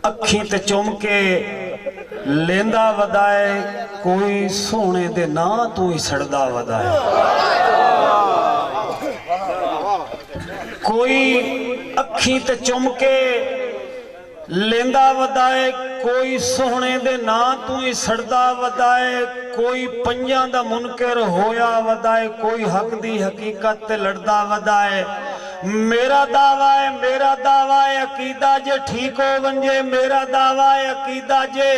अखी ते चुम के लेंदा वदाए कोई सोने दे ना तू ही सड़दा वदाए। कोई अखी ते चुम के लेंदा वदाए कोई सोहने दे ना तू ही सड़दा वदाए। कोई पंजां दा मुनकर होया वदाए कोई हक दी हकीकत ते लड़दा वदाए। मेरा दावा है अकीदा जे ठीक हो वंजे। मेरा दावा है अकीदा जे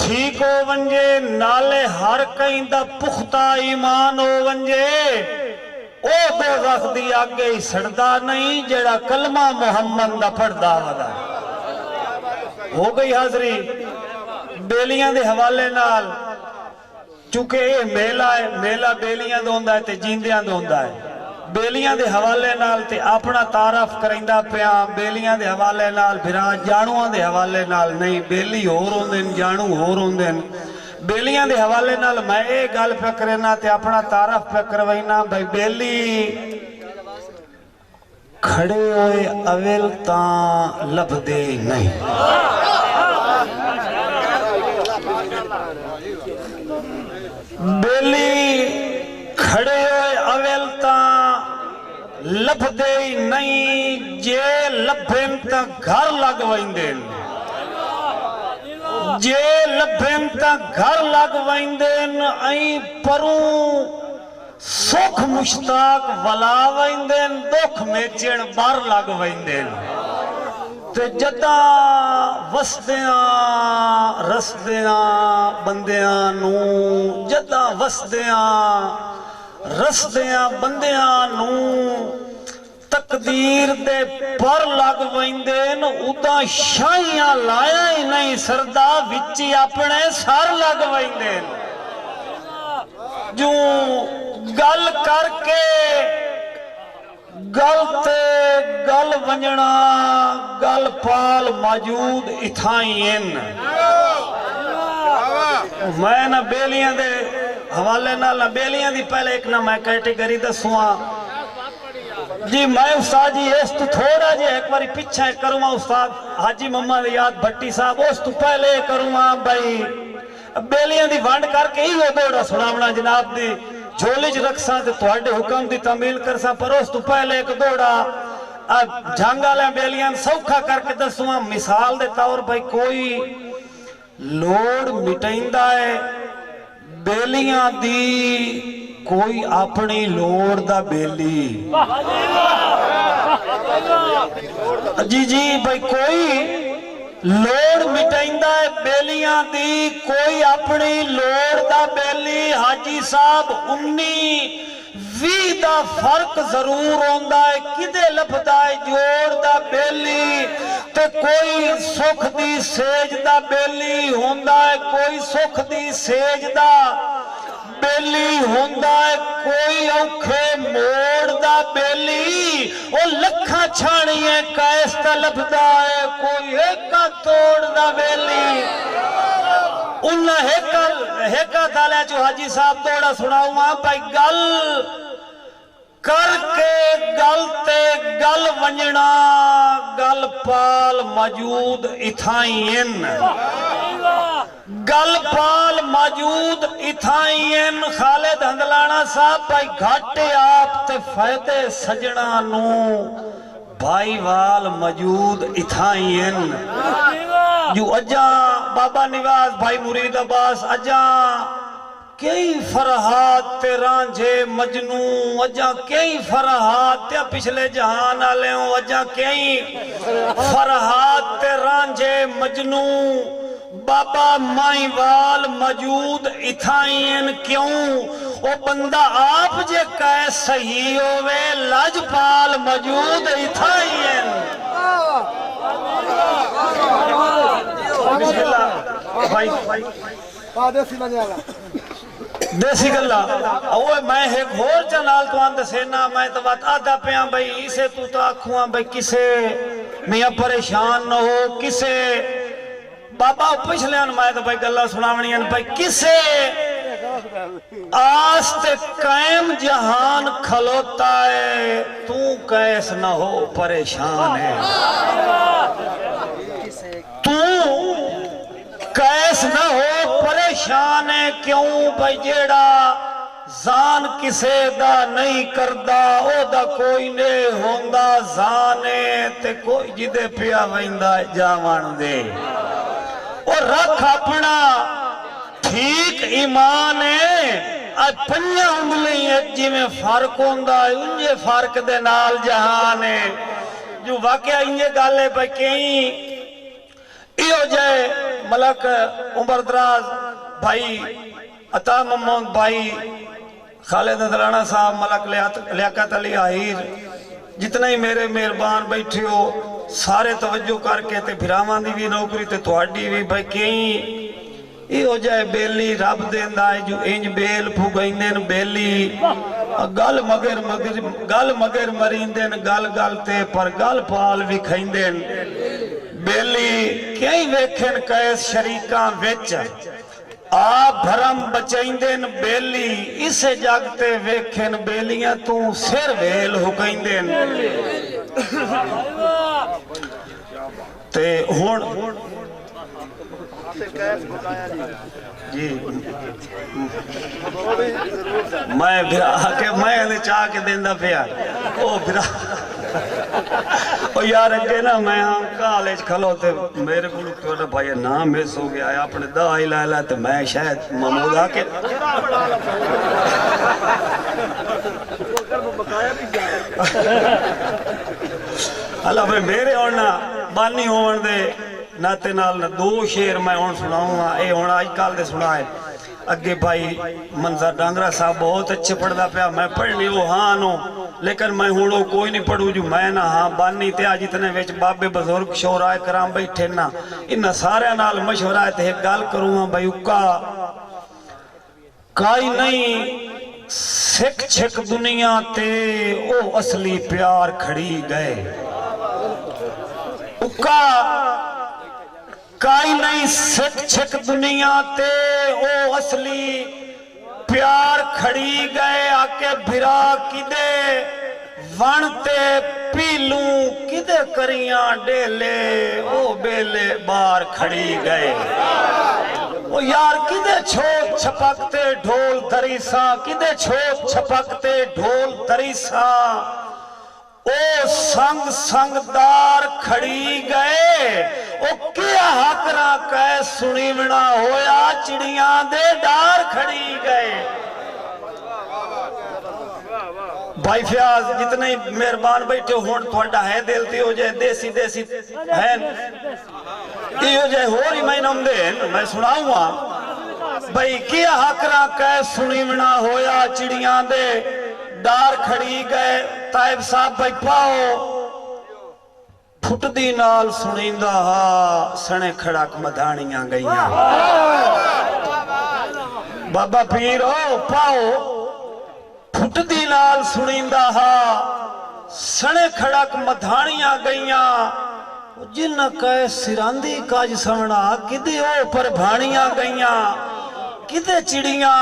ठीक हो वंजे नाले हर कहीं दा पुख्ता ईमान हो वंजे। ओ दोज़ख दी आगे ही सड़दा नहीं जेड़ा कलमा मुहम्मद दा पढ़दा वदाए। हो गई हाजरी बेलियां दे हवाले नाल चूंकि ये मेला है, मेला बेलियां दा हुंदा है ते जींदियां दा हुंदा है। बेलियां दे हवाले नाल ते अपना तारफ करैंदा पिया। बेलियां दे हवाले नाल फिर जाणुआं दे हवाले नाल नहीं। बेली होर होंदे न जाणू होर होंदे न। बेलियां दे हवाले नाल मैं ये गल पे करना ते अपना तारफ पे करवाइना भाई बेली खड़े होए अवेल तां लभदे नहीं। बेली खड़े होए अवेल तां लभदे नहीं। जे लभेन तां घर लग वैंदे जे लभेन तां घर लग वैंदे ऐं परूं सुख मुश्ताक वला वैंदे दुख मेचण बार लग वैंदे ते जदा वसदियां रसदियां बंदियां नू जदा वसदियां रसदियां बंदियां नू तकदीर दे पर लग वैंदे उदा शाहियां लाया ही नहीं सरदा विच अपने सर लग वैंदे। जो गल करके गल ते गल वंजना गल पाल मौजूद इथाई मैं ना बेलियां दे हवाले नाल बेलियां दी पहले एक ना मैं कैटेगरी दसूआ जी। मैं उस्ताद जी इस तो थोड़ा जे एक बारी पीछे करूँगा उस्ताद हाजी मोहम्मद याद भट्टी साहब उस तो पहले करूँगा भाई बेलियां दी वंड करके ही वो दौड़ा सुनावना जनाब दी झोली च रखसा ते तुहाडे हुक्म दी तामील करसा। पर उस तो पहले एक दौड़ा जंग वाले बेलियां सौखा करके दसूआ मिसाल दे तौर भाई कोई लोड़ मिटाइंदा है बेलियां दी कोई अपनी लोड़ दा बेली जी जी भाई कोई लोड़ मिटाइंदा है बेलियां दी कोई अपनी लोड़ दा बेली। हाजी साहब 19-20 दा फर्क जरूर होंदा है किदे लभदा है जोड़ दा बेली ते कोई सुख दी सेज दा बेली होंदा है कोई सुख दी सेज दा बेली होंदा है कोई औखे मोड़ दा बेली ओ लखा छाणिए कैस दा लभदा है कोई एका तोड़ दा बेली। उन हेका ताले जो हाजी साहब तोड़ा सुनाऊंगा भाई गल करके गल ते गल वंजना गल पाल मौजूद इथाईन गल पाल मौजूद इथाईन। खालिद हंदलाना साहब भाई घाटे आप ते फायदे सजना नू भाई वाल मौजूद इथाईन जो अजा बाबा निवास भाई मुरीद अब्बास अजा कई फरहात ते रांझे मजनू अजा कई फरहात ते पिछले जहान आले अजा कई फरहात ते रांझे मजनू बाबा माईवाल मौजूद इथाईन क्यों ओ बंदा आप जे कह सही होवे लाजपाल मौजूद इथाईन। देसी गल्ला ओए मैं एक होर चनाल तो दसेना मैं तो बात आदा पिया भाई इसे तू तो आखुआ भाई किसे मियां परेशान न हो किसे बाबा पिछले मैं तो भाई गल्ला सुनावनियां भाई किसे आस ते कायम जहान खलोता है तू कैस न हो परेशान है। शान है क्यों भाई जेड़ा जान किसे दा नहीं करदा ओदा कोई ने होंदा जाने ते कोई जिदे पिया वैंदा जावण दे और रख अपना ठीक ईमान है पंजा उंगली जिमें फर्क होंदा उंजे फर्क दे नाल जहान है जो वाकया इंजे गल है भाई कई इहो जाए मलक उमर दराज भाई अता मोहम्मद भाई खालिद दलाना साहब मलक लियाकत अली आहिर जितने ही मेरे मेहरबान बैठे हो सारे तवज्जो करके ते फिरावां दी भी नौकरी ते तुहाडी भी भाई कई इहो जाए बेली रब देंदा है जो इंज बेल फुगाइंदे न बेली गल मगर मरींदे न गल गल ते पर गल पाल भी खाइंदे न बेली कई वेखन कैस शरीकां विच आ भरम बचाइंदे न बेली इसे जग ते वेखन बेलियां तू सिर वेल हुकाइंदे न ते हुण जी मैं चाह के देंदा पिया ओ फिर ओ यार अगे ना मैं कॉलेज खलोते मेरे को भाई नाम मिस हो गया अपने दा ही ला ला तो मैं शायद महमूद आके अल्लाह भाई मेरे और ना बानी होवन दे नाते नाल न दो शेर मैं हुण सुनाऊंगा ये हुण अजकल दे सुना है अगे भाई मंजर डांगरा साहब बहुत अच्छे पढ़दा पिया मैं पढ़नी वो हाँ नो लेकिन मैं हुण वो कोई नहीं पढ़ू जो मैं ना हाँ बानी ते अज इतने विच बाबे बुजुर्ग शोराए कराम बैठे ना इन सारे नाल मशवरा है ते एक गल करूंगा भाई उका काई नहीं सिख छिक दुनिया ते ओ असली प्यार खड़ी गए उका काई नहीं सिख छिक दुनिया ते ओ असली प्यार खड़ी गए आके भिरा किदे वण ते पीलू किदे करियां डेले ओ बेले बार खड़ी गए ओ यार किदे छोप छपकते ढोल तरीसा किदे छोप छपकते ढोल तरीसा ओ संग संगदार खड़ी गए ओ क्या हकरा कह सुनी बिना होया चिड़िया दे डार खड़ी गए भाई फयाज जितने मेहरबान बैठे हो थोड़ा है दिल ते हो जाए देसी देसी है यो जाए होर ही मैं नमदे मैं सुनाऊंगा भाई क्या हकरा कह सुनी बिना होया चिड़िया दे डार खड़ी गए ताइब साहब भाई पाओ फुटदी नाल सुनींदा हा सने खड़क मधानियां गईयां बाबा पीर हो पाओ फुटदी नाल सुनींदा हा सने खड़क मधानियां गईयां जिन कह सिरांदी काज सवना किदे ओ पर भाणियां गईयां किदे चिड़ियां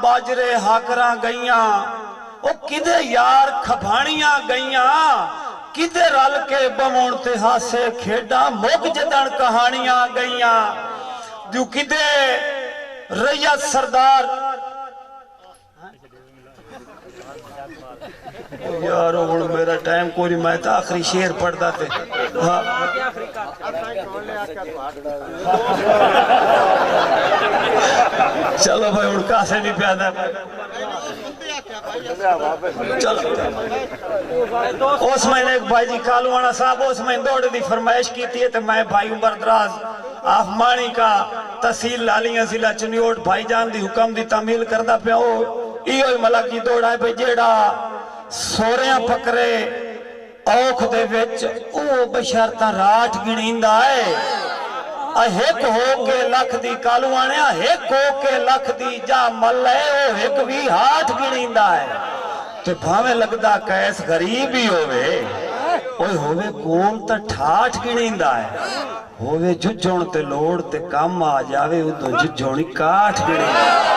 बाजरे हाकरां गईयां ओ किदे यार खभाणियां गईयां किदे रल के बमौण ते हासे खेडा मुग जदन कहानियां गईयां जो किदे रैयत सरदार यार हुण मेरा टाइम कोई मैं तो आखिरी शेर पढ़दा ते हां चलो भाई हुण कासे नहीं प्यादा चलो उस महीने एक भाई जी कालूवाना साहब उस महीने दौड़ की फरमाइश की थी तो मैं भाई उमर दराज आफमानी का तहसील लालियां जिला चनियोट भाईजान दी हुक्म दी तामील करदा पिया इहो मलक जी दौड़ है भाई जेड़ा सोरियां फकरे औख दे विच ओ बशरता राठ गिणींदा है एक हो के लख दी कालूआने एक हो के लख दी जा मल है ओ एक भी हाथ गिणींदा है ते भावे लगदा कैस गरीब ही होवे ओए होवे कोल त ठाठ गिणींदा है होवे जुझण ते लोड़ ते काम आ जावे उदों जुझोणी काठ गिणींदा